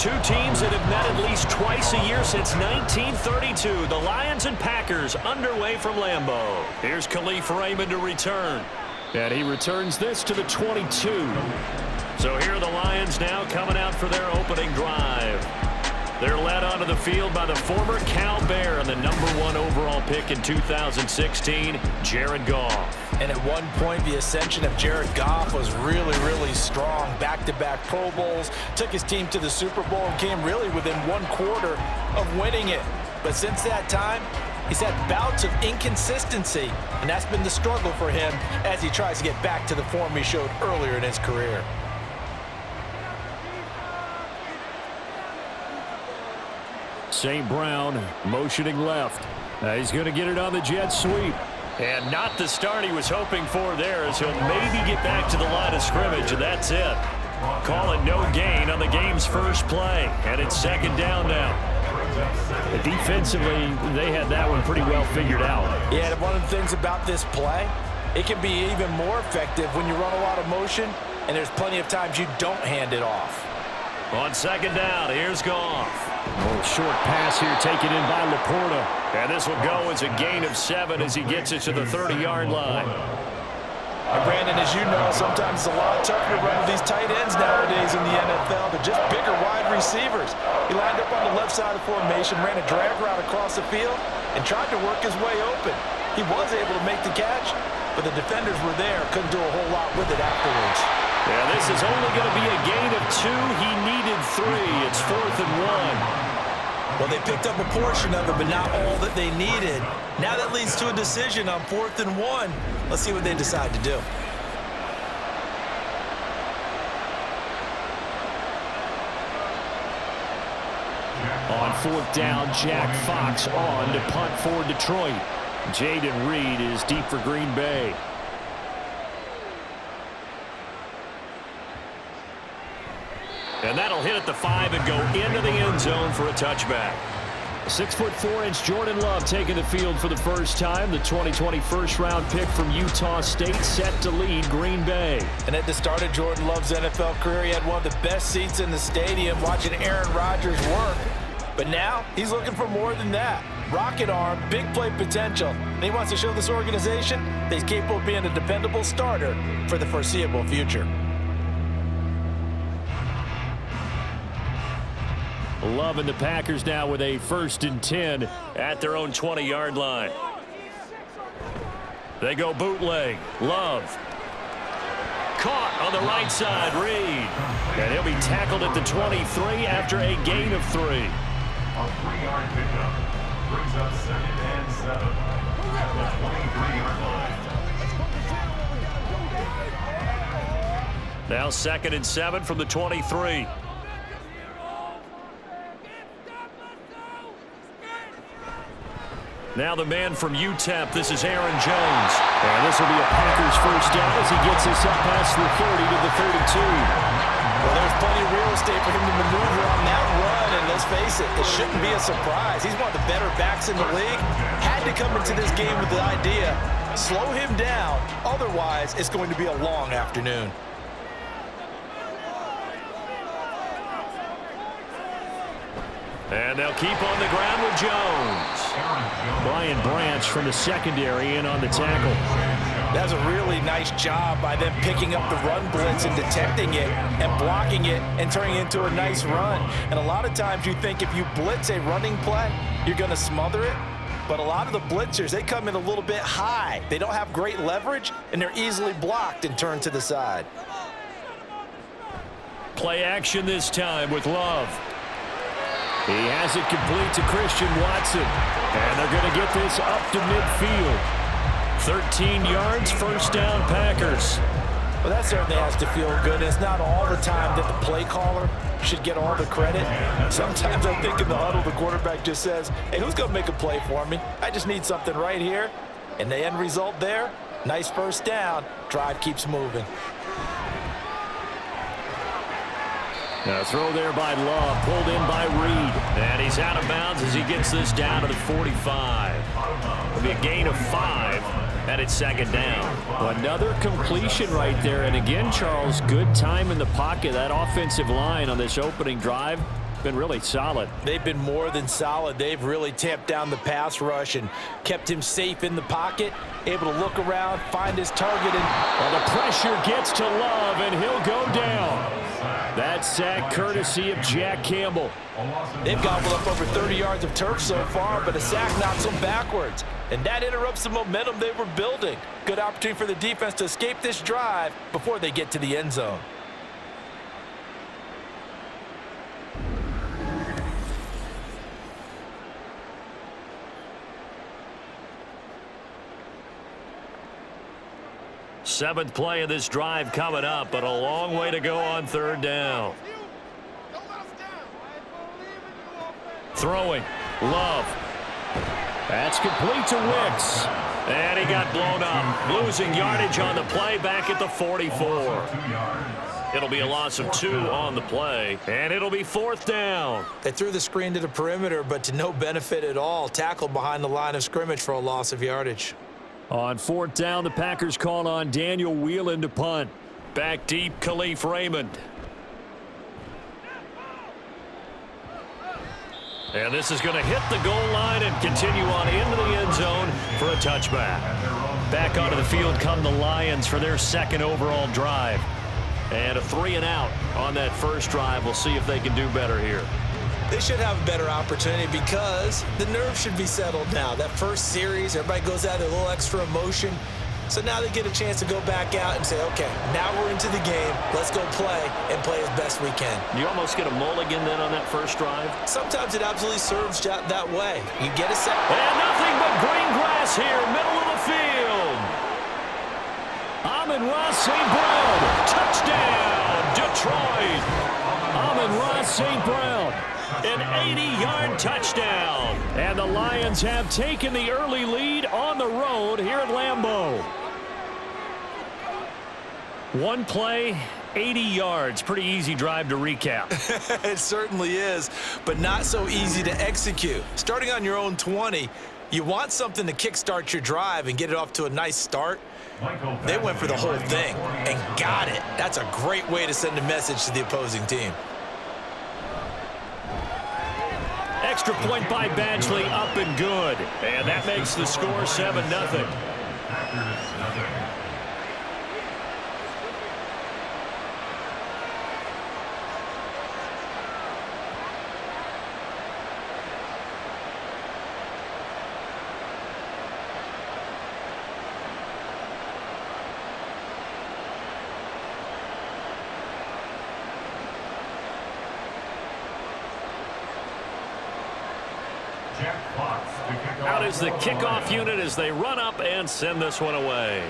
Two teams that have met at least twice a year since 1932. The Lions and Packers underway from Lambeau. Here's Khalif Raymond to return. And he returns this to the 22. So here are the Lions now coming out for their opening drive. They're led onto the field by the former Cal Bear and the #1 overall pick in 2016, Jared Goff. And at one point, the ascension of Jared Goff was really, really strong. Back-to-back Pro Bowls, took his team to the Super Bowl, and came really within one quarter of winning it. But since that time, he's had bouts of inconsistency, and that's been the struggle for him as he tries to get back to the form he showed earlier in his career. St. Brown motioning left. He's going to get it on the jet sweep. And not the start he was hoping for there, as he'll maybe get back to the line of scrimmage, and that's it. Call it no gain on the game's first play, and it's second down now. Defensively, they had that one pretty well figured out. Yeah, one of the things about this play, it can be even more effective when you run a lot of motion, and there's plenty of times you don't hand it off. On second down, here's Goff. A little short pass here taken in by Laporta. And this will go as a gain of 7 as he gets it to the 30-yard line. And Brandon, as you know, sometimes it's a lot tougher to run with these tight ends nowadays in the NFL. They're just bigger wide receivers. He lined up on the left side of the formation, ran a drag route across the field, and tried to work his way open. He was able to make the catch, but the defenders were there, couldn't do a whole lot with it afterwards. Yeah, this is only going to be a gain of 2. He needed 3. It's 4th and 1. Well, they picked up a portion of it, but not all that they needed. Now that leads to a decision on 4th and 1. Let's see what they decide to do. On 4th down, Jack Fox on to punt for Detroit. Jaden Reed is deep for Green Bay. And that'll hit at the 5 and go into the end zone for a touchback. 6'4" Jordan Love taking the field for the first time. The 2020 first-round pick from Utah State set to lead Green Bay. And at the start of Jordan Love's NFL career, he had one of the best seats in the stadium watching Aaron Rodgers work. But now he's looking for more than that. Rocket arm, big play potential. And he wants to show this organization that he's capable of being a dependable starter for the foreseeable future. Love and the Packers now with a 1st and 10 at their own 20-yard line. They go bootleg. Love. Caught on the right side, Reed. And he'll be tackled at the 23 after a gain of 3. A 3-yard pickup brings up 2nd and 7 at the 23-yard line. Now 2nd and 7 from the 23. Now the man from UTEP, this is Aaron Jones. And this will be a Packers first down as he gets us up past the 30 to the 32. Well, there's plenty of real estate for him to maneuver on that run, and let's face it, it shouldn't be a surprise. He's one of the better backs in the league. Had to come into this game with the idea, slow him down, otherwise it's going to be a long afternoon. And they'll keep on the ground with Jones. Brian Branch from the secondary in on the tackle. That's a really nice job by them picking up the run blitz and detecting it and blocking it and turning it into a nice run. And a lot of times you think if you blitz a running play, you're going to smother it. But a lot of the blitzers, they come in a little bit high. They don't have great leverage, and they're easily blocked and turned to the side. Play action this time with Love. He has it complete to Christian Watson. And they're going to get this up to midfield. 13 yards, first down, Packers. Well, that certainly has to feel good. It's not all the time that the play caller should get all the credit. Sometimes I think in the huddle, the quarterback just says, hey, who's going to make a play for me? I just need something right here. And the end result there, nice first down. Drive keeps moving. A throw there by Love, pulled in by Reed. And he's out of bounds as he gets this down to the 45. It'll be a gain of 5, and it's second down. Another completion right there. And again, Charles, good time in the pocket. That offensive line on this opening drive been really solid. They've been more than solid. They've really tamped down the pass rush and kept him safe in the pocket, able to look around, find his target. Well, the pressure gets to Love, and he'll go down. That sack courtesy of Jack Campbell. They've gobbled up over 30 yards of turf so far, but a sack knocks them backwards. And that interrupts the momentum they were building. Good opportunity for the defense to escape this drive before they get to the end zone. Seventh play of this drive coming up, but a long way to go on third down. Throwing. Love. That's complete to Wicks. And he got blown up. Losing yardage on the play back at the 44. It'll be a loss of 2 on the play, and it'll be fourth down. They threw the screen to the perimeter, but to no benefit at all. Tackled behind the line of scrimmage for a loss of yardage. On fourth down, the Packers call on Daniel Whelan to punt. Back deep, Khalif Raymond. And this is going to hit the goal line and continue on into the end zone for a touchback. Back onto the field come the Lions for their second overall drive. And a 3-and-out on that first drive. We'll see if they can do better here. They should have a better opportunity because the nerves should be settled now. That first series, everybody goes out with a little extra emotion. So now they get a chance to go back out and say, okay, now we're into the game. Let's go play and play as best we can. You almost get a mulligan then on that first drive? Sometimes it absolutely serves that way. You get a set. And nothing but green grass here, middle of the field. Amon-Ra St. Brown, touchdown, Detroit. Amon-Ra St. Brown, an 80-yard touchdown. And the Lions have taken the early lead on the road here at Lambeau. One play, 80 yards. Pretty easy drive to recap. It certainly is, but not so easy to execute. Starting on your own 20, you want something to kickstart your drive and get it off to a nice start. They went for the whole thing and got it. That's a great way to send a message to the opposing team. Extra point by Badgley, up and good. And that makes the score 7-0. Out is the kickoff unit as they run up and send this one away.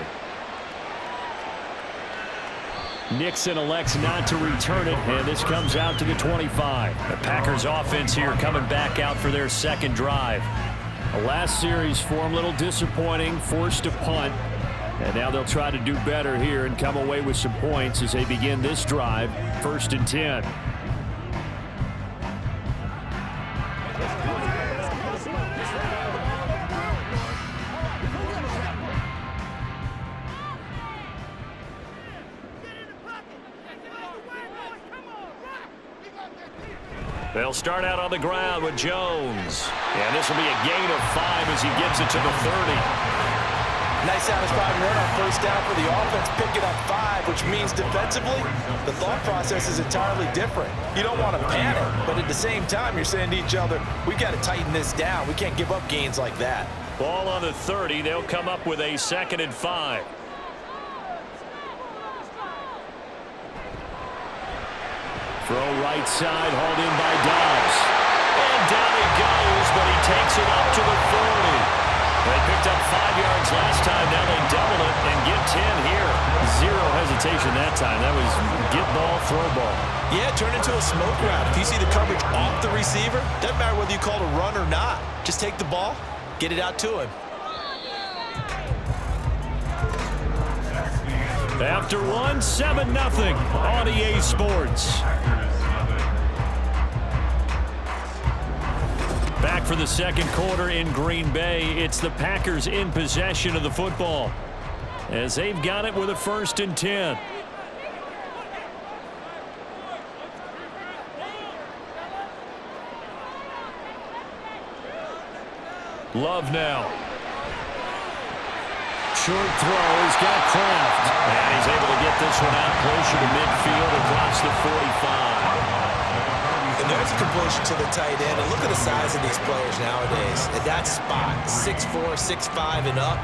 Nixon elects not to return it, and this comes out to the 25. The Packers offense here coming back out for their second drive. The last series for them a little disappointing, forced to punt. And now they'll try to do better here and come away with some points as they begin this drive, 1st and 10. They'll start out on the ground with Jones. And this will be a gain of 5 as he gets it to the 30. Nice satisfying run on first down for the offense, picking up 5, which means defensively, the thought process is entirely different. You don't want to panic, but at the same time, you're saying to each other, we've got to tighten this down. We can't give up gains like that. Ball on the 30. They'll come up with a 2nd and 5. Throw right side, hauled in by Dobbs. And down he goes, but he takes it up to the 40. They picked up 5 yards last time. Now they double it and get 10 here. Zero hesitation that time. That was get ball, throw ball. Yeah, turn into a smoke route. If you see the coverage off the receiver, doesn't matter whether you call it a run or not. Just take the ball, get it out to him. After one, 7-0 on EA Sports. Back for the second quarter in Green Bay. It's the Packers in possession of the football as they've got it with a 1st and 10. Love now. Short throw. He's got Kraft. And he's able to get this one out closer to midfield across the 45. And there's a completion to the tight end. And look at the size of these players nowadays. At that spot, 6'4", 6'5", and up.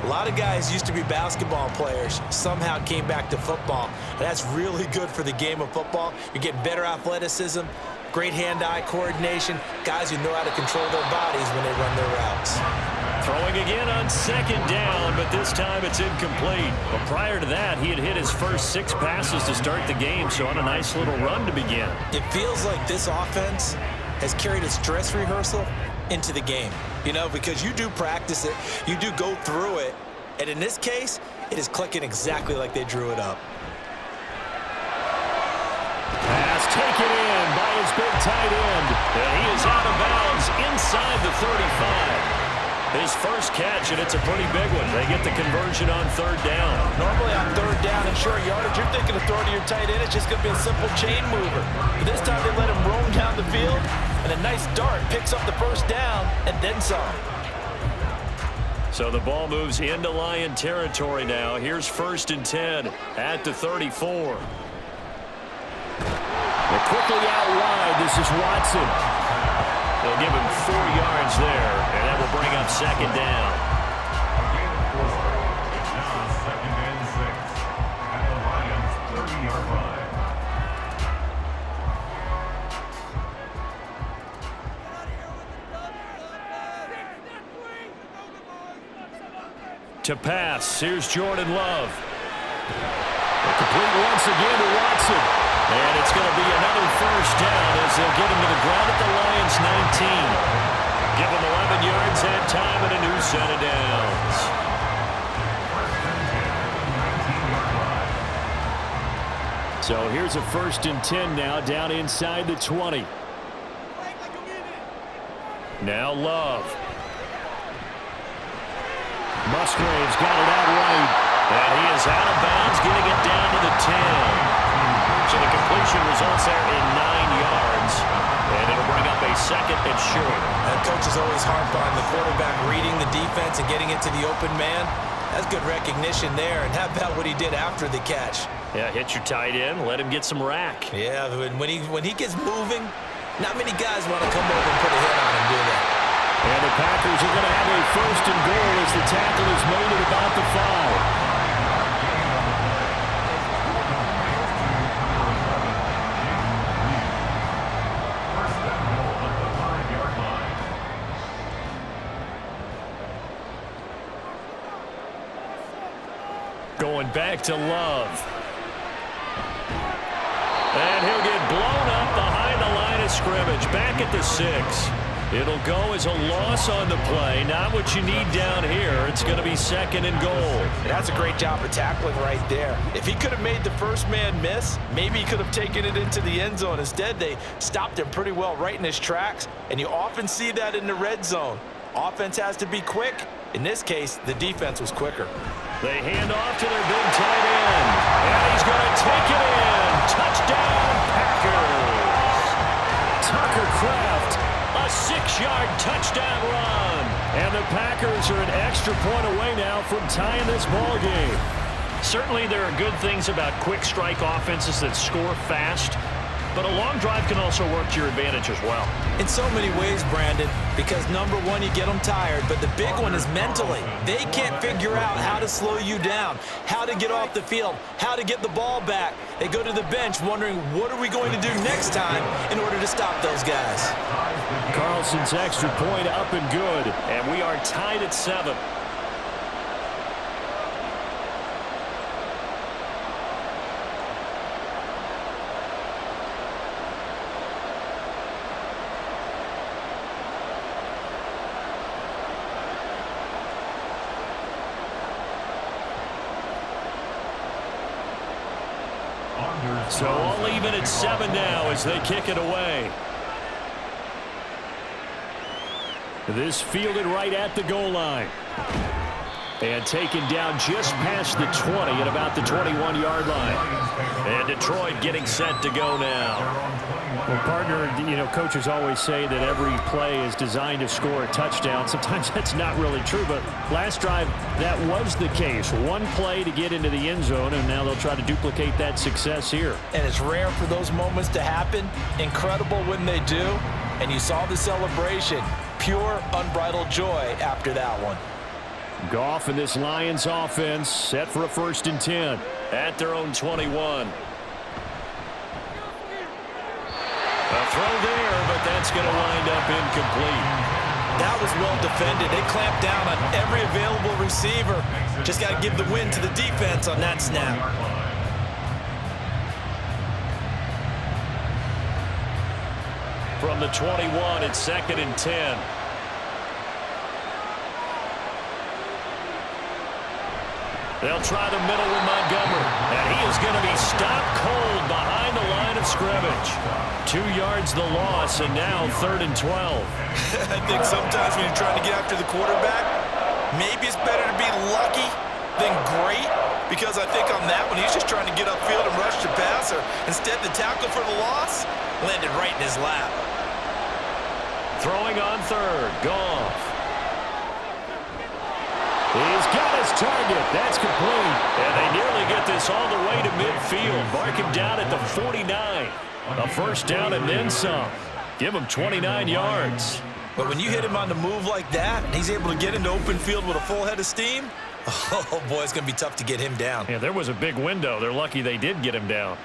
A lot of guys used to be basketball players, somehow came back to football. And that's really good for the game of football. You're getting better athleticism, great hand-eye coordination, guys who know how to control their bodies when they run their routes. Throwing again on second down, but this time it's incomplete. But prior to that, he had hit his first 6 passes to start the game, so on a nice little run to begin. It feels like this offense has carried a stress rehearsal into the game. You know, because you do practice it, you do go through it, and in this case, it is clicking exactly like they drew it up. Pass taken in by his big tight end, and he is out of bounds inside the 35. His first catch, and it's a pretty big one. They get the conversion on third down. Normally on third down and short yardage, you're thinking of throwing to your tight end. It's just going to be a simple chain mover. But this time they let him roam down the field, and a nice dart picks up the first down and then some. So the ball moves into Lion territory now. Here's 1st and 10 at the 34. They're quickly out wide. This is Watson. They'll give him 4 yards there, and that will bring up second down. Now 2nd and 6 at the Lions' 30-yard line. To pass, here's Jordan Love. Complete once again to Watson. And it's going to be another first down as they'll get him to the ground at the Lions' 19. Give him 11 yards and time and a new set of downs. So here's a 1st and 10 now down inside the 20. Now Love. Musgrave's got it out right. And he is out of bounds, getting it down to the 10. So the completion results there in 9 yards. And it'll bring up a 2nd and short. And coach is always harp on the quarterback reading the defense and getting it to the open man. That's good recognition there. And how about what he did after the catch? Yeah, hit your tight end, let him get some rack. Yeah, when he gets moving, not many guys want to come over and put a hit on him, do they? And the Packers are going to have a 1st and goal as the tackle is made at about the 5. Going back to Love. And he'll get blown up behind the line of scrimmage. Back at the 6. It'll go as a loss on the play. Not what you need down here. It's going to be 2nd and goal. That's a great job of tackling right there. If he could have made the first man miss, maybe he could have taken it into the end zone. Instead, they stopped him pretty well right in his tracks, and you often see that in the red zone. Offense has to be quick. In this case, the defense was quicker. They hand off to their big tight end. And he's going to take it in. Touchdown, Packers. Tucker Kraft, a 6-yard touchdown run. And the Packers are an extra point away now from tying this ball game. Certainly there are good things about quick strike offenses that score fast. But a long drive can also work to your advantage as well. In so many ways, Brandon, because number one, you get them tired, but the big one is mentally. They can't figure out how to slow you down, how to get off the field, how to get the ball back. They go to the bench wondering, what are we going to do next time in order to stop those guys? Carlson's extra point up and good, and we are tied at 7. So all even at 7 now as they kick it away. This fielded right at the goal line. And taken down just past the 20 at about the 21-yard line. And Detroit getting set to go now. Well, partner, coaches always say that every play is designed to score a touchdown. Sometimes that's not really true, but last drive, that was the case. One play to get into the end zone, and now they'll try to duplicate that success here. And it's rare for those moments to happen. Incredible when they do. And you saw the celebration. Pure, unbridled joy after that one. Goff and this Lions offense set for a 1st and 10 at their own 21. A throw there, but that's going to wind up incomplete. That was well defended. They clamped down on every available receiver. Just got to give the win to the defense on that snap. From the 21, it's 2nd and 10. They'll try the middle with Montgomery, and he is going to be stopped cold behind the line of scrimmage. 2 yards the loss, and now 3rd and 12. I think sometimes when you're trying to get after the quarterback, maybe it's better to be lucky than great, because I think on that one, he's just trying to get upfield and rush the passer. Instead, the tackle for the loss landed right in his lap. Throwing on 3rd, Goff. He's got his target. That's complete. And they nearly get this all the way to midfield. Mark him down at the 49. A 1st down and then some. Give him 29 yards. But when you hit him on the move like that, and he's able to get into open field with a full head of steam, oh, boy, it's going to be tough to get him down. Yeah, there was a big window. They're lucky they did get him down.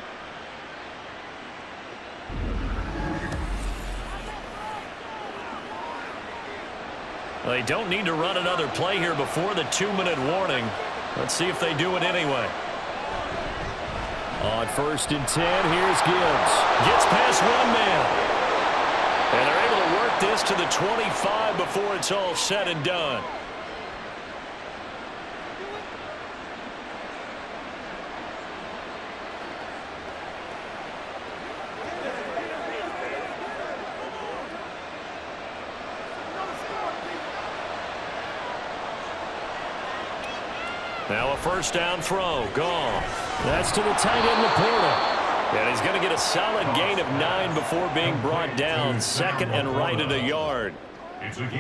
They don't need to run another play here before the 2-minute warning. Let's see if they do it anyway. On 1st and 10, here's Gibbs. Gets past one man. And they're able to work this to the 25 before it's all said and done. Now a 1st down throw. Goff. That's to the tight end, Laporta. And he's going to get a solid gain of 9 before being brought down. 2nd and right at a yard.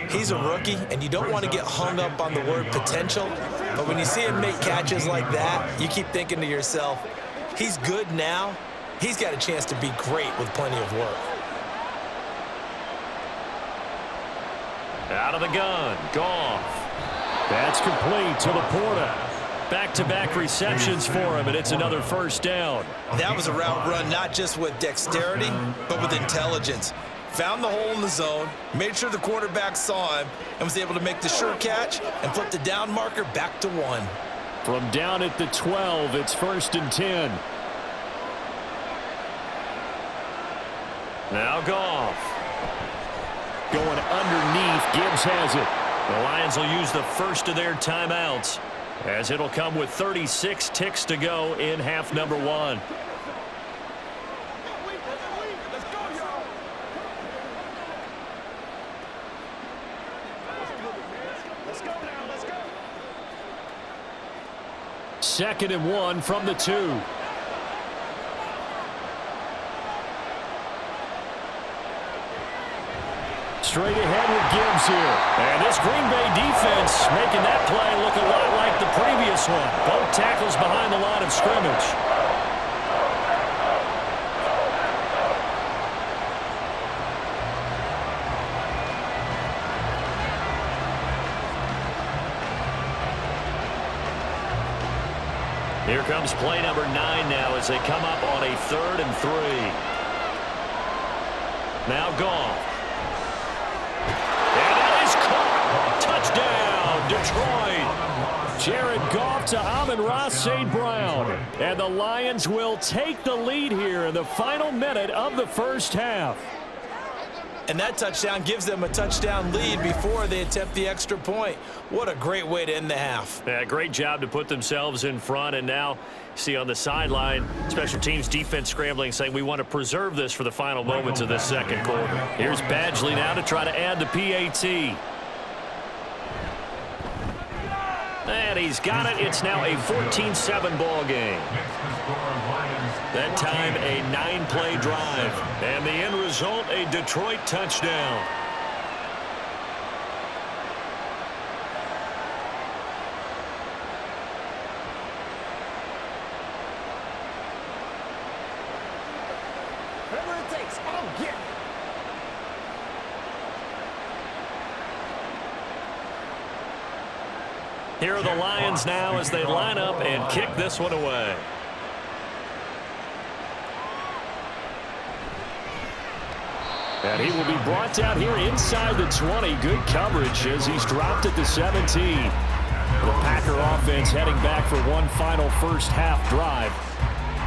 He's a rookie, and you don't want to get hung up on the word potential. But when you see him make catches like that, you keep thinking to yourself, he's good now. He's got a chance to be great with plenty of work. Out of the gun. Goff. That's complete to Laporta. Back-to-back receptions for him, and it's another 1st down. That was a route run not just with dexterity, but with intelligence. Found the hole in the zone, made sure the quarterback saw him, and was able to make the sure catch and flip the down marker back to 1. From down at the 12, it's 1st and 10. Now Goff. Going underneath, Gibbs has it. The Lions will use the first of their timeouts, as it'll come with 36 ticks to go in half number 1. Second and 1 from the 2. Straight ahead with Gibbs here. And this Green Bay defense making that play look a lot like the previous one. Both tackles behind the line of scrimmage. Here comes play number 9 now as they come up on a 3rd and 3. Now Goff. And that is caught. Touchdown, Detroit. Jared Goff to Amon-Ra St. Brown. And the Lions will take the lead here in the final minute of the 1st half. And that touchdown gives them a touchdown lead before they attempt the extra point. What a great way to end the half. Yeah, great job to put themselves in front. And now, see on the sideline, special teams defense scrambling, saying we want to preserve this for the final moments of this second quarter. Here's Badgley now to try to add the PAT. And And he's got it. It's now a 14-7 ball game. That time, a 9-play drive. And the end result, a Detroit touchdown. Whatever it takes, I'll get it. Here are the Lions now as they line up and kick this one away. And he will be brought down here inside the 20. Good coverage as he's dropped at the 17. The Packer offense heading back for one final first half drive.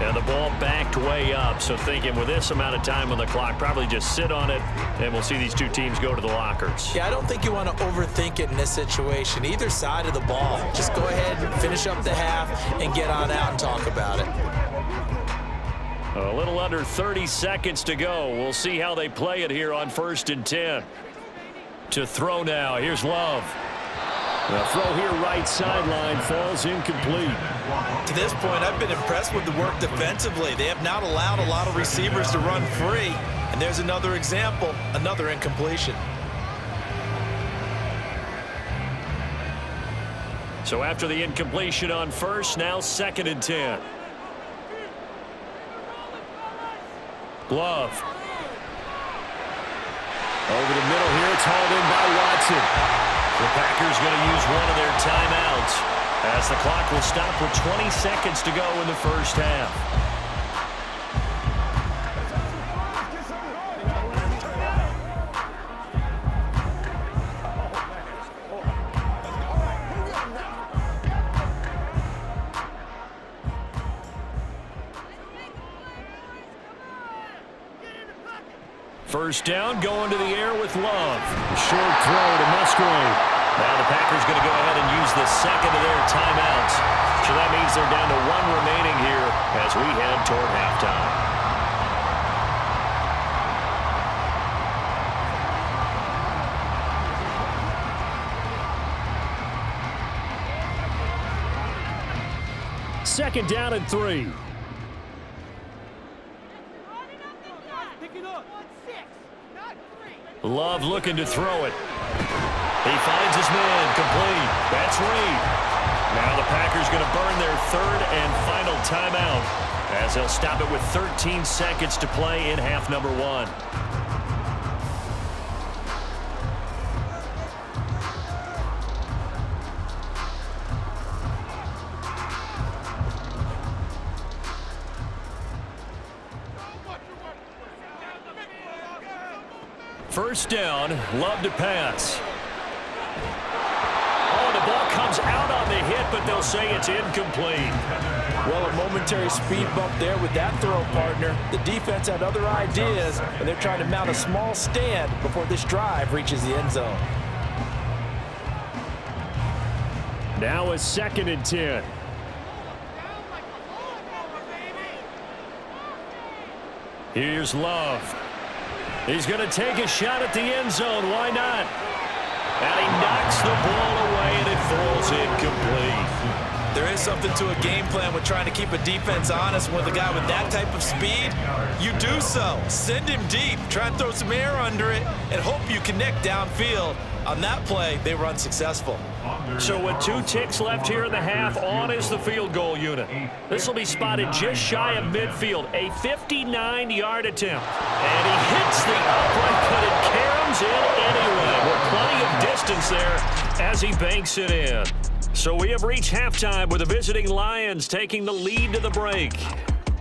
And the ball backed way up, so thinking with this amount of time on the clock, probably just sit on it, and we'll see these two teams go to the lockers. Yeah, I don't think you want to overthink it in this situation, either side of the ball. Just go ahead and finish up the half and get on out and talk about it. A little under 30 seconds to go. We'll see how they play it here on 1st and 10. To throw now. Here's Love. The throw here right sideline falls incomplete. To this point, I've been impressed with the work defensively. They have not allowed a lot of receivers to run free. And there's another example, another incompletion. So after the incompletion on 1st, now 2nd and 10. Love. Over the middle here, it's hauled in by Watson. The Packers going to use one of their timeouts as the clock will stop with 20 seconds to go in the first half. First down, going to the air with Love. Short throw to Musgrave. Now the Packers going to go ahead and use the second of their timeouts. So that means they're down to one remaining here as we head toward halftime. Second down and 3. Love looking to throw it. He finds his man, complete. That's Reed. Now the Packers going to burn their third and final timeout as they'll stop it with 13 seconds to play in half number 1. First down, Love to pass. Oh, the ball comes out on the hit, but they'll say it's incomplete. Well, a momentary speed bump there with that throw, partner. The defense had other ideas, and they're trying to mount a small stand before this drive reaches the end zone. Now a 2nd and 10. Here's Love. He's going to take a shot at the end zone. Why not? And he knocks the ball away, and it falls incomplete. There is something to a game plan with trying to keep a defense honest. With a guy with that type of speed, you do so. Send him deep. Try and throw some air under it and hope you connect downfield. On that play, they were unsuccessful. So with 2 ticks left here in the half, on is the field goal unit. This will be spotted just shy of midfield, a 59-yard attempt. And he hits the upright, but it caroms in anyway. With plenty of distance there as he banks it in. So we have reached halftime with the visiting Lions taking the lead to the break.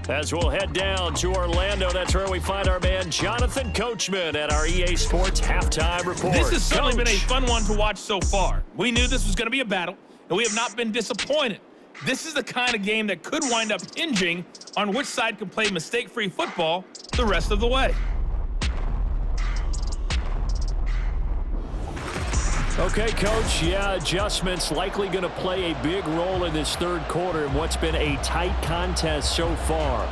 As we'll head down to Orlando, that's where we find our man Jonathan Coachman at our EA Sports Halftime Report. This has certainly been a fun one to watch so far. We knew this was going to be a battle, and we have not been disappointed. This is the kind of game that could wind up hinging on which side can play mistake-free football the rest of the way. Okay, Coach, yeah, adjustments likely going to play a big role in this third quarter in what's been a tight contest so far.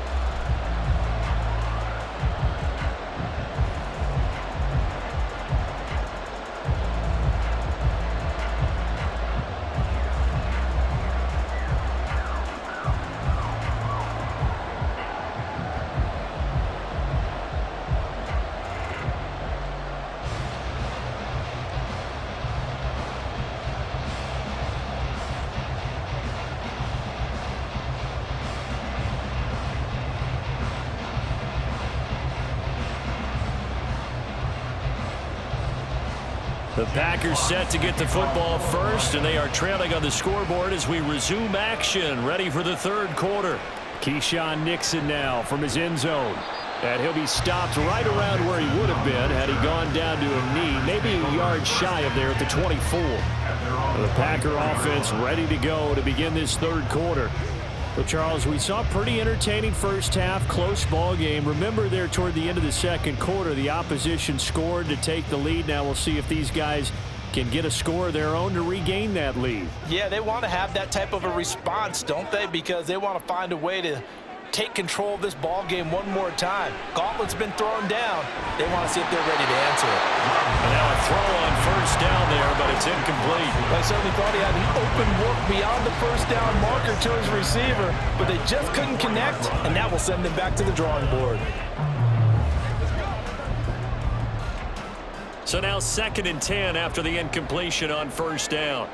The Packers set to get the football first, and they are trailing on the scoreboard as we resume action, ready for the third quarter. Keyshawn Nixon now from his end zone. And he'll be stopped right around where he would have been had he gone down to a knee, maybe a yard shy of there at the 24. The Packer offense ready to go to begin this third quarter. Well, Charles, we saw a pretty entertaining first half, close ball game. Remember there toward the end of the second quarter, the opposition scored to take the lead. Now we'll see if these guys can get a score of their own to regain that lead. Yeah, they want to have that type of a response, don't they? Because they want to find a way to take control of this ball game one more time. Gauntlet's been thrown down. They want to see if they're ready to answer it. And now a throw on first down there, but it's incomplete. I certainly thought he had an open look beyond the first down marker to his receiver, but they just couldn't connect, and that will send them back to the drawing board. So now 2nd and 10 after the incompletion on first down.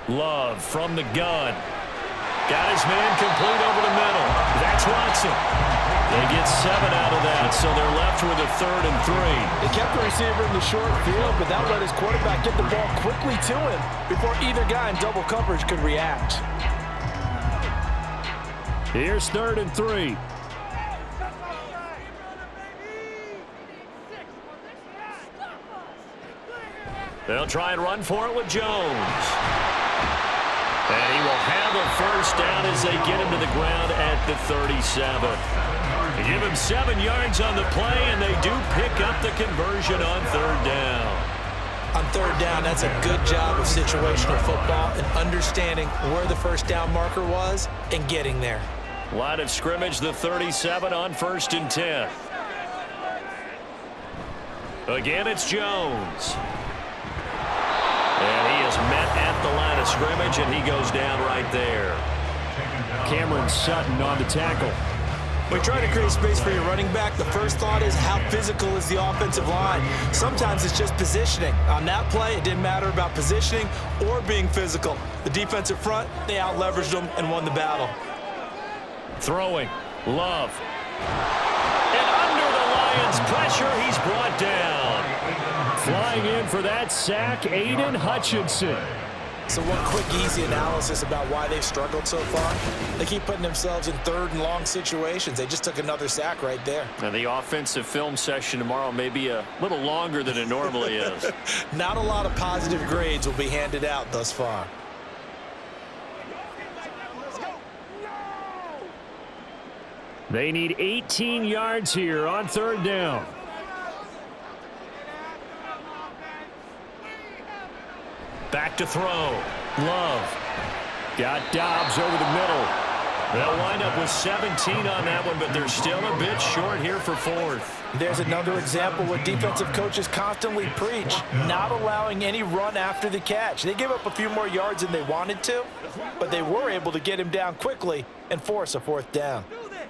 Love from the gun. Got his man complete over the middle. That's Watson. They get 7 out of that, so they're left with a 3rd and 3. They kept the receiver in the short field, but that let his quarterback get the ball quickly to him before either guy in double coverage could react. Here's 3rd and 3. They'll try and run for it with Jones. And he will have a first down as they get him to the ground at the 37. They give him 7 yards on the play, and they do pick up the conversion on 3rd down. On 3rd down, that's a good job of situational football and understanding where the first down marker was and getting there. Line of scrimmage, the 37 on 1st and 10. Again, it's Jones. And he is met at the line of scrimmage, and he goes down right there. Cameron Sutton on the tackle. When you try to create space for your running back, the first thought is how physical is the offensive line. Sometimes it's just positioning. On that play, it didn't matter about positioning or being physical. The defensive front, they out-leveraged them and won the battle. Throwing. Love. And under the Lions' pressure, he's brought down. Flying in for that sack, Aiden Hutchinson. So one quick, easy analysis about why they've struggled so far. They keep putting themselves in 3rd and long situations. They just took another sack right there. And the offensive film session tomorrow may be a little longer than it normally is. Not a lot of positive grades will be handed out thus far. They need 18 yards here on 3rd down. Back to throw. Love. Got Dobbs over the middle. They'll wind up with 17 on that one, but they're still a bit short here for 4th. There's another example what defensive coaches constantly preach, not allowing any run after the catch. They give up a few more yards than they wanted to, but they were able to get him down quickly and force a 4th down.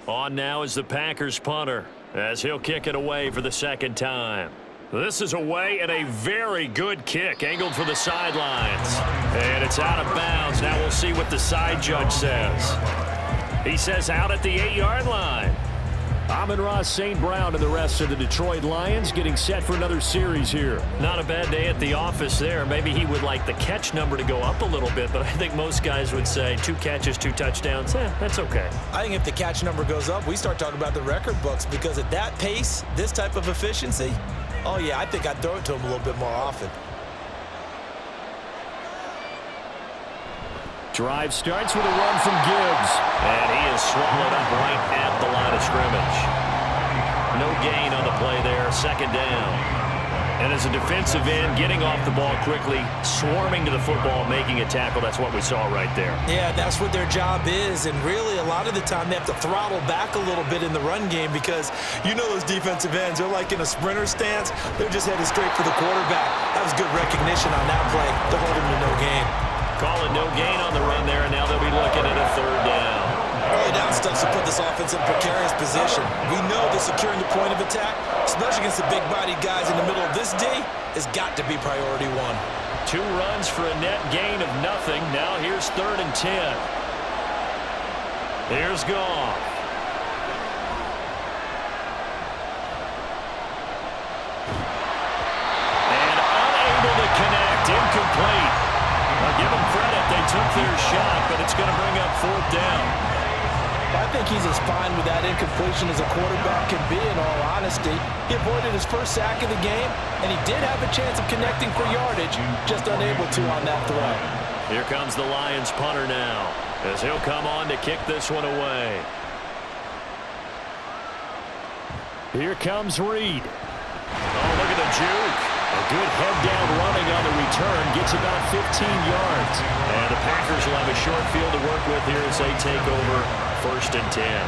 On now is the Packers punter, as he'll kick it away for the 2nd time. This is away and a very good kick, angled for the sidelines. And it's out of bounds. Now we'll see what the side judge says. He says out at the 8-yard line. Amon-Ra St. Brown and the rest of the Detroit Lions getting set for another series here. Not a bad day at the office there. Maybe he would like the catch number to go up a little bit, but I think most guys would say 2 catches, 2 touchdowns. That's okay. I think if the catch number goes up, we start talking about the record books, because at that pace, this type of efficiency, oh yeah, I think I'd throw it to him a little bit more often. Drive starts with a run from Gibbs. And he is swallowed up right at the line of scrimmage. No gain on the play there, 2nd down. And as a defensive end, getting off the ball quickly, swarming to the football, making a tackle, that's what we saw right there. Yeah, that's what their job is, and really a lot of the time they have to throttle back a little bit in the run game, because you know those defensive ends, they're like in a sprinter stance, they're just headed straight for the quarterback. That was good recognition on that play to hold him to no gain. Call it no gain on the run there, and now they'll be looking at a 3rd down. Early down stuff to put this offense in a precarious position. We know that securing the point of attack, especially against the big-bodied guys in the middle of this D, has got to be priority 1. 2 runs for a net gain of nothing. Now here's 3rd and 10. Here's Goff. took their shot, but it's going to bring up 4th down. I think he's as fine with that incompletion as a quarterback can be, in all honesty. He avoided his first sack of the game, and he did have a chance of connecting for yardage, just unable to on that throw. Here comes the Lions punter now, as he'll come on to kick this one away. Here comes Reed. Oh, look at the juke. A good head-down running on the return. Gets about 15 yards. And the Packers will have a short field to work with here as they take over 1st and 10.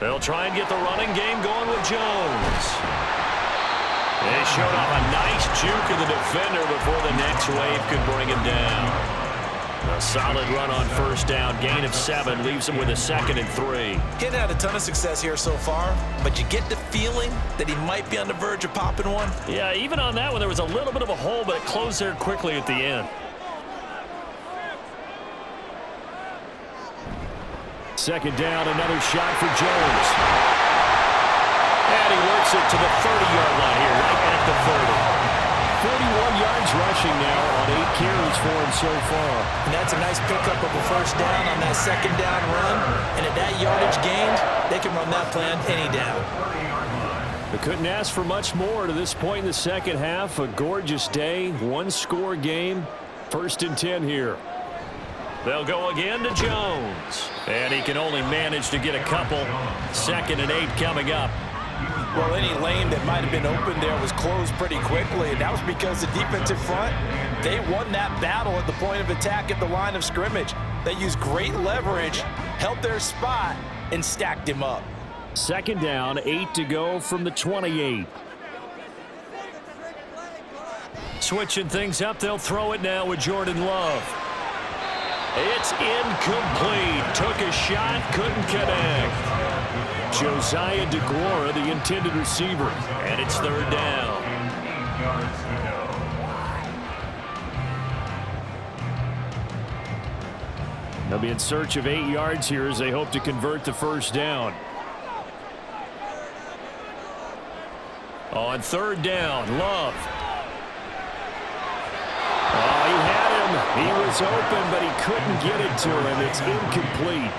They'll try and get the running game going with Jones. They showed off a nice juke of the defender before the next wave could bring him down. A solid run on 1st down. Gain of 7 leaves him with a 2nd and 3. He hadn't had a ton of success here so far, but you get the feeling that he might be on the verge of popping one. Yeah, even on that one, there was a little bit of a hole, but it closed there quickly at the end. 2nd down, another shot for Jones. And he works it to the 30-yard line here, right at the 30. 41 yards rushing now on 8 carries for him so far. And that's a nice pickup of a 1st down on that 2nd down run. And at that yardage gained, they can run that plan any down. They couldn't ask for much more to this point in the 2nd half. A gorgeous day, 1-score game. 1st and 10 here. They'll go again to Jones. And he can only manage to get a couple. 2nd and 8 coming up. Well, any lane that might have been open there was closed pretty quickly, and that was because the defensive front, they won that battle at the point of attack at the line of scrimmage. They used great leverage, held their spot, and stacked him up. 2nd down, 8 to go from the 28. Switching things up, they'll throw it now with Jordan Love. It's incomplete. Took a shot, couldn't connect. Josiah DeGuara, the intended receiver. And it's 3rd down. 8 yards to go. They'll be in search of 8 yards here as they hope to convert the 1st down. On 3rd down, Love. Oh, he had him. He was open, but he couldn't get it to him. It's incomplete.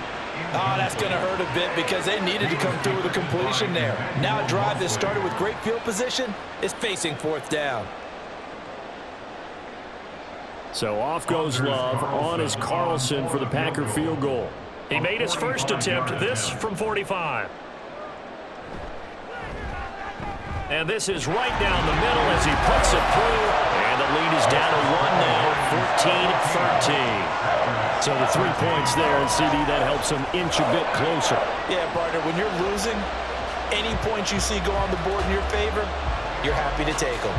Oh, that's going to hurt a bit because they needed to come through with a completion there. Now a drive that started with great field position is facing 4th down. So off goes Love. On is Carlson for the Packer field goal. He made his first attempt, this from 45. And this is right down the middle as he puts it through. And the lead is down to 1 now, 14-13. So the 3 points there, and CD, that helps them inch a bit closer. Yeah, partner, when you're losing, any points you see go on the board in your favor, you're happy to take them.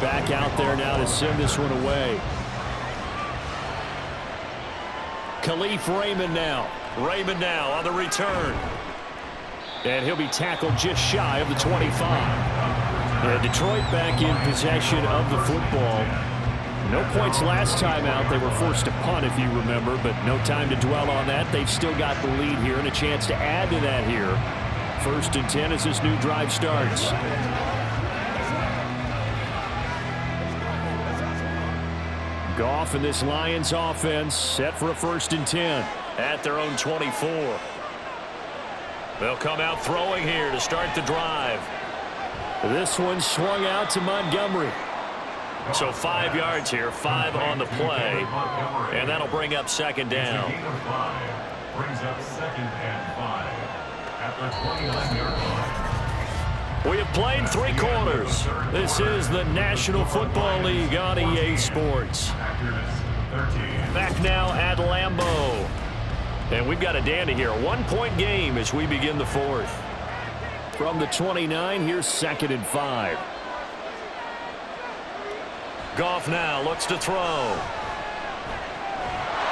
Back out there now to send this one away. Khalif Raymond now. Raymond now on the return. And he'll be tackled just shy of the 25. And Detroit back in possession of the football. No points last time out. They were forced to punt, if you remember, but no time to dwell on that. They've still got the lead here and a chance to add to that here. 1st and 10 as this new drive starts. Goff and this Lions offense set for a 1st and 10 at their own 24. They'll come out throwing here to start the drive. This one swung out to Montgomery. So 5 yards here, 5 on the play, and that'll bring up 2nd down. Brings up 2nd and 5 at the 29-yard line. We have played 3 quarters. This is the National Football League on EA Sports. Back now at Lambeau. And we've got a dandy here. A 1-point game as we begin the 4th. From the 29, here's 2nd and 5. Goff now looks to throw.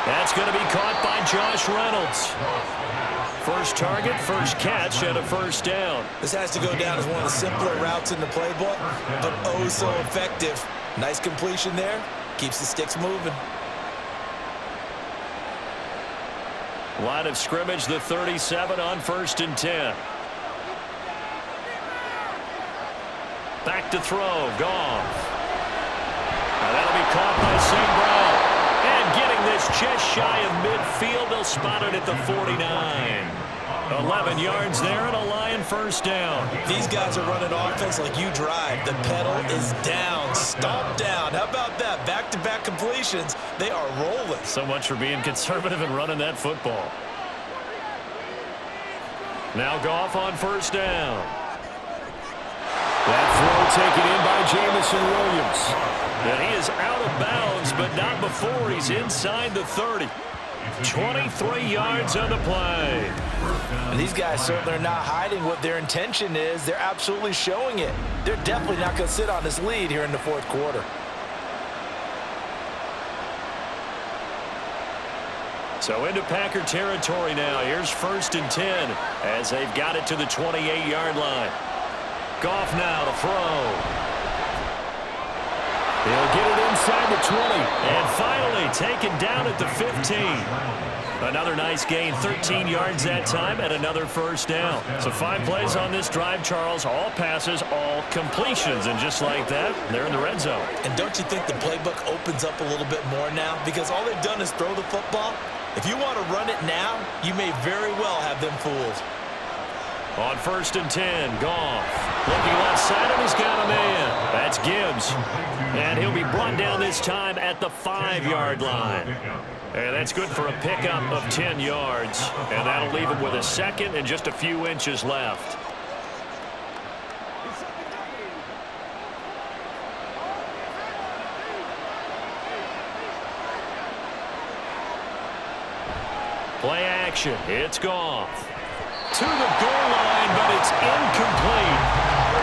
That's going to be caught by Josh Reynolds. First target, first catch, and a first down. This has to go down as one of the simpler routes in the playbook, but oh so effective. Nice completion there. Keeps the sticks moving. Line of scrimmage, the 37 on 1st and 10. Back to throw, Goff. Now that'll be caught by St. Brown. And getting this just shy of midfield, they'll spot it at the 49. 11 yards there and a Lion first down. These guys are running offense like you drive. The pedal is down, stomp down. How about that? Back-to-back completions. They are rolling. So much for being conservative and running that football. Now Goff on first down. That throw taken in by Jamison Williams. And he is out of bounds, but not before he's inside the 30. 23 yards on the play. And these guys certainly are not hiding what their intention is. They're absolutely showing it. They're definitely not going to sit on this lead here in the 4th quarter. So into Packer territory now. Here's 1st and 10 as they've got it to the 28-yard line. Goff now to throw. He'll get it inside the 20. And finally taken down at the 15. Another nice gain, 13 yards that time, and another first down. So 5 plays on this drive, Charles. All passes, all completions. And just like that, they're in the red zone. And don't you think the playbook opens up a little bit more now? Because all they've done is throw the football. If you want to run it now, you may very well have them fooled. On 1st and 10, Goff looking left side, and he's got a man. That's Gibbs. And he'll be brought down this time at the 5-yard line. And that's good for a pickup of 10 yards. And that'll leave him with a second and just a few inches left. Play action. It's Goff. To the goal line, but it's incomplete.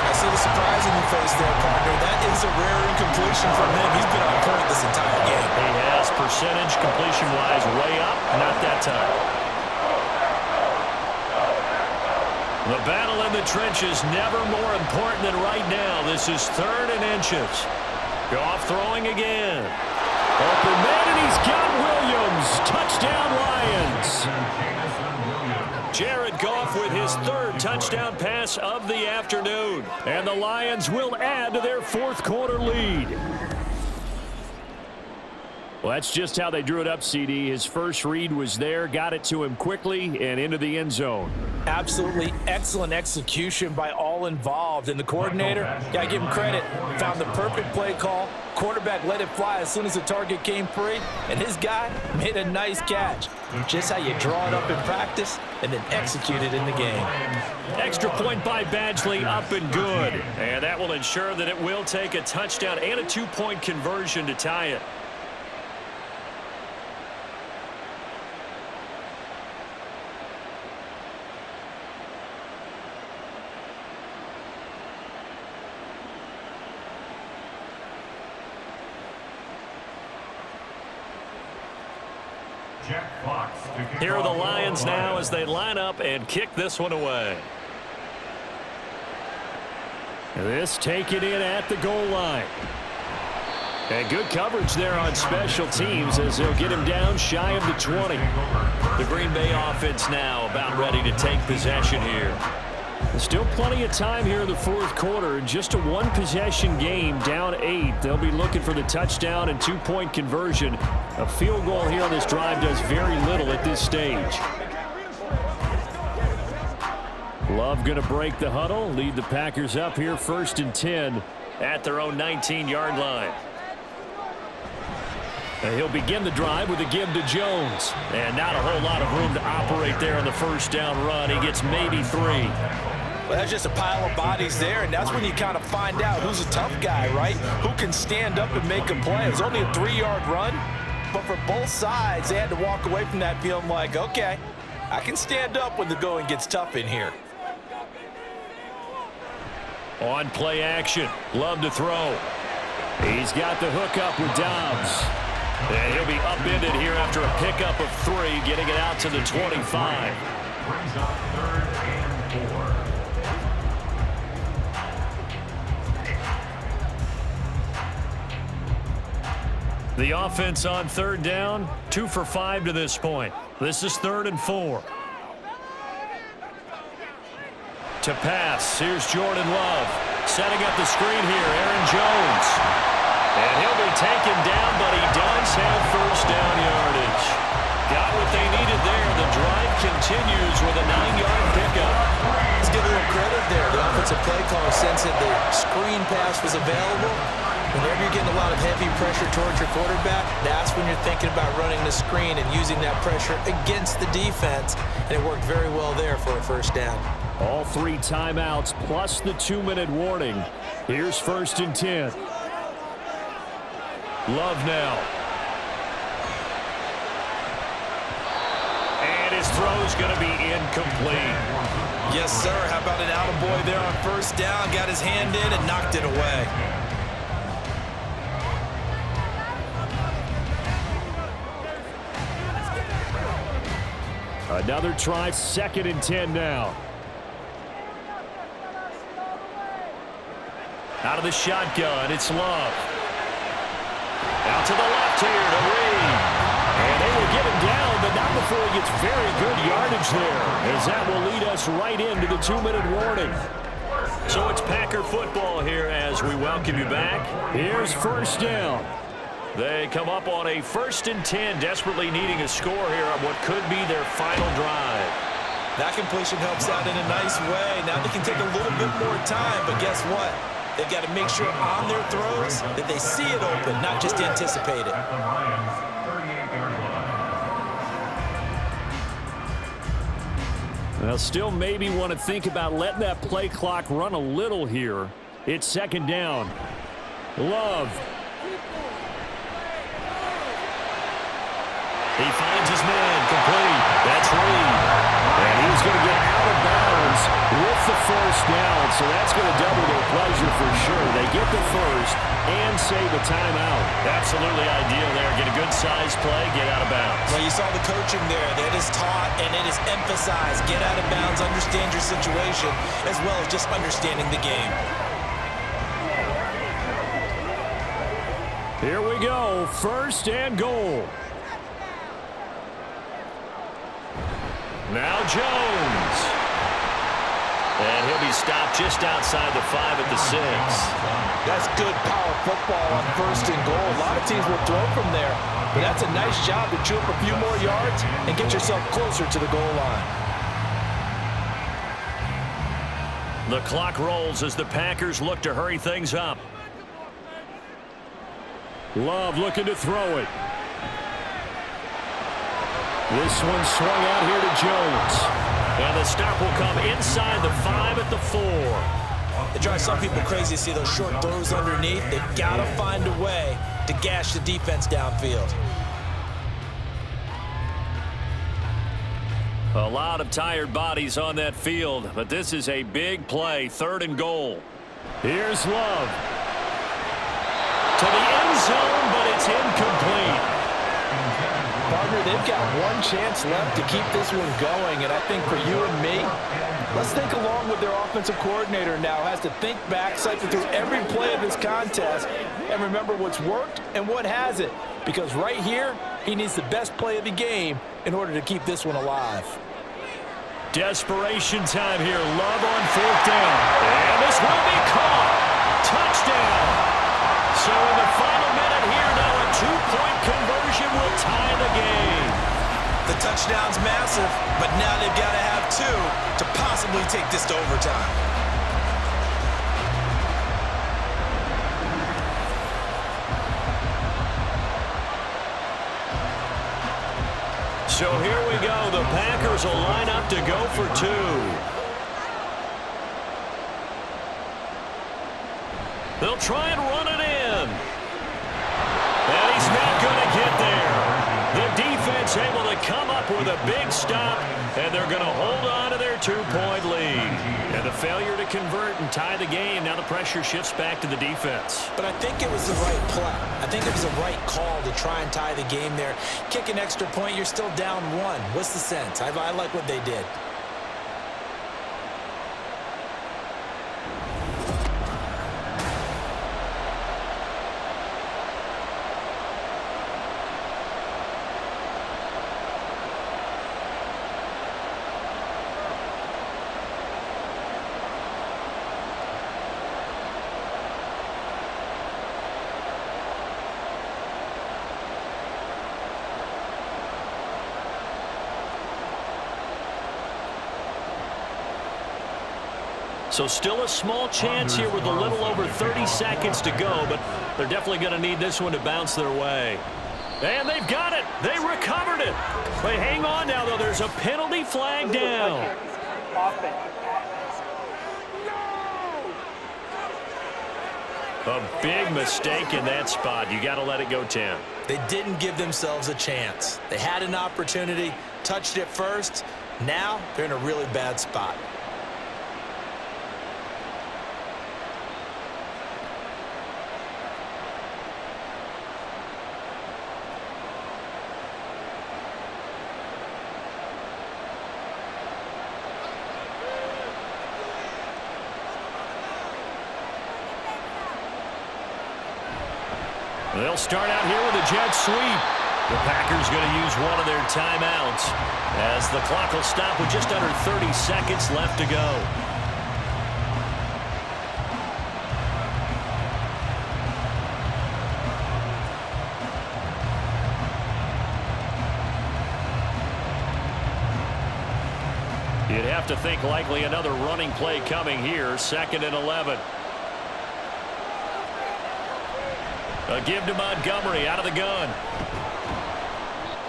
I see the surprise in your face there, partner. That is a rare incompletion from him. He's been on point this entire game. He has percentage completion-wise way up. Not that time. The battle in the trenches never more important than right now. This is 3rd and inches. Goff throwing again. Open man, and he's got Williams. Touchdown, Lions. Jared Goff with his 3rd touchdown pass of the afternoon. And the Lions will add to their 4th quarter lead. Well, that's just how they drew it up, CD. His first read was there, got it to him quickly, and into the end zone. Absolutely excellent execution by all involved. And the coordinator, got to give him credit, found the perfect play call. Quarterback let it fly as soon as the target came free, and his guy made a nice catch. Just how you draw it up in practice and then execute it in the game. Extra point by Badgley, up and good. And that will ensure that it will take a touchdown and a 2-point conversion to tie it. Here are the Lions now as they line up and kick this one away. This taken in at the goal line. And good coverage there on special teams as they'll get him down shy of the 20. The Green Bay offense now about ready to take possession here. Still plenty of time here in the 4th quarter. Just a 1-possession game, down 8. They'll be looking for the touchdown and 2-point conversion. A field goal here on this drive does very little at this stage. Love going to break the huddle, lead the Packers up here 1st and 10 at their own 19-yard line. And he'll begin the drive with a give to Jones. And not a whole lot of room to operate there on the first down run. He gets maybe 3. Well, that's just a pile of bodies there, and that's when you kind of find out who's a tough guy, right? Who can stand up and make a play. It was only a 3-yard run, but for both sides, they had to walk away from that feeling like, okay, I can stand up when the going gets tough in here. On play action, Love to throw. He's got the hook up with Dobbs. And he'll be upended here after a pickup of 3, getting it out to the 25. Brings up 3rd and 4. The offense on 3rd down, 2 for 5 to this point. This is 3rd and 4. To pass, here's Jordan Love. Setting up the screen here, Aaron Jones. And he'll be taken down, but he does have first down yardage. Got what they needed there. The drive continues with a 9-yard pickup. Let's give a little credit there. The offensive play caller sensed that the screen pass was available. Whenever you're getting a lot of heavy pressure towards your quarterback, that's when you're thinking about running the screen and using that pressure against the defense. And it worked very well there for a first down. All 3 timeouts plus the 2-minute warning. Here's 1st and 10. Love now. And his throw's going to be incomplete. Yes, sir. How about an attaboy there on first down? Got his hand in and knocked it away. Another try, 2nd and 10 now. Out of the shotgun, it's Love. Out to the left here to Reed. And they will get him down, but not before he gets very good yardage there, as that will lead us right into the 2-minute warning. So it's Packer football here as we welcome you back. Here's first down. They come up on a 1st and 10, desperately needing a score here on what could be their final drive. That completion helps out in a nice way. Now they can take a little bit more time, but guess what? They've got to make sure on their throws that they see it open, not just anticipate it. At the Lions' 38-yard line. They'll still maybe want to think about letting that play clock run a little here. It's 2nd down. Love. He finds his man, complete. That's Reed. And he's going to get out of bounds with the first down, so that's going to double their pleasure for sure. They get the first and save a timeout. Absolutely ideal there. Get a good size play, get out of bounds. Well, you saw the coaching there. That is taught and it is emphasized. Get out of bounds, understand your situation, as well as just understanding the game. Here we go, 1st and goal. Now Jones. And he'll be stopped just outside the 5 at the 6. That's good power football on 1st and goal. A lot of teams will throw from there, but that's a nice job to chew up a few more yards and get yourself closer to the goal line. The clock rolls as the Packers look to hurry things up. Love looking to throw it. This one swung out here to Jones. And the stop will come inside the 5 at the 4. It drives some people crazy to see those short throws underneath. They've got to find a way to gash the defense downfield. A lot of tired bodies on that field, but this is a big play, 3rd and goal. Here's Love. To the end zone, but it's incomplete. Partner, they've got one chance left to keep this one going, and I think for you and me, let's think along with their offensive coordinator now. Has to think back, cycle through every play of this contest, and remember what's worked and what hasn't. Because right here, he needs the best play of the game in order to keep this one alive. Desperation time here. Love on 4th down. And this will be caught. Touchdown. So in the final minute here now, a 2-point conversion will tie the game. The touchdown's massive, but now they've got to have 2 to possibly take this to overtime. So here we go. The Packers will line up to go for 2. They'll try and run it in. And he's not going to get there. The defense able to come up with a big stop, and they're going to hold on to their 2-point lead. And the failure to convert and tie the game, now the pressure shifts back to the defense. But I think it was the right play. I think it was the right call to try and tie the game there. Kick an extra point, you're still down 1. What's the sense? I like what they did. So still a small chance here with a little over 30 seconds to go, but they're definitely going to need this one to bounce their way. And they've got it. They recovered it. But hang on now, though. There's a penalty flag down. A big mistake in that spot. You got to let it go, Tim. They didn't give themselves a chance. They had an opportunity, touched it first. Now they're in a really bad spot. They'll start out here with a jet sweep. The Packers going to use one of their timeouts as the clock will stop with just under 30 seconds left to go. You'd have to think likely another running play coming here, 2nd and 11. A give to Montgomery out of the gun.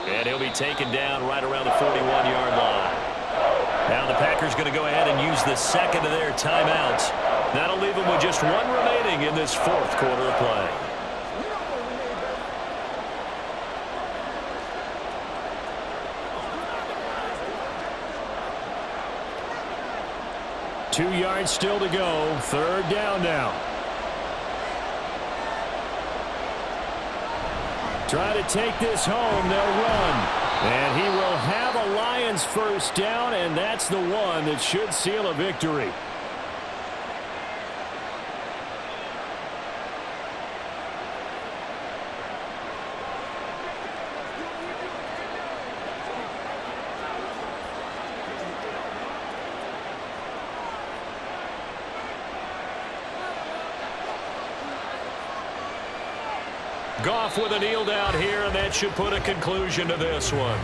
And he'll be taken down right around the 41-yard line. Now the Packers going to go ahead and use the second of their timeouts. That'll leave them with just one remaining in this 4th quarter of play. Two yards still to go. 3rd down now. Try to take this home. They'll run. And he will have a Lions 1st down, and that's the one that should seal a victory. Goff with a kneel down here, and that should put a conclusion to this one.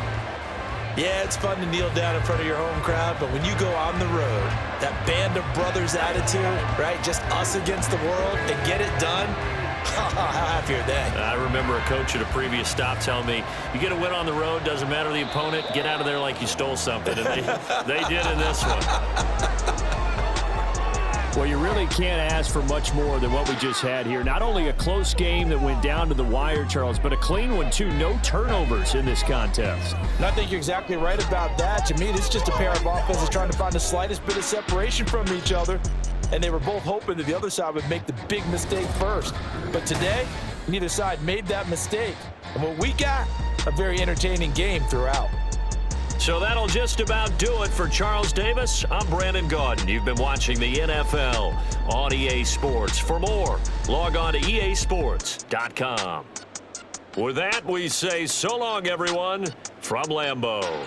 Yeah, it's fun to kneel down in front of your home crowd, but when you go on the road, that band of brothers attitude, right, just us against the world, and get it done, how happy are they? I remember a coach at a previous stop telling me, you get a win on the road, doesn't matter the opponent, get out of there like you stole something, and they did in this one. Well, you really can't ask for much more than what we just had here. Not only a close game that went down to the wire, Charles, but a clean one, too. No turnovers in this contest. And I think you're exactly right about that. To me, this is just a pair of offenses trying to find the slightest bit of separation from each other. And they were both hoping that the other side would make the big mistake first. But today, neither side made that mistake. And what we got, a very entertaining game throughout. So that'll just about do it for Charles Davis. I'm Brandon Gaudin. You've been watching the NFL on EA Sports. For more, log on to easports.com. With that, we say so long, everyone, from Lambeau.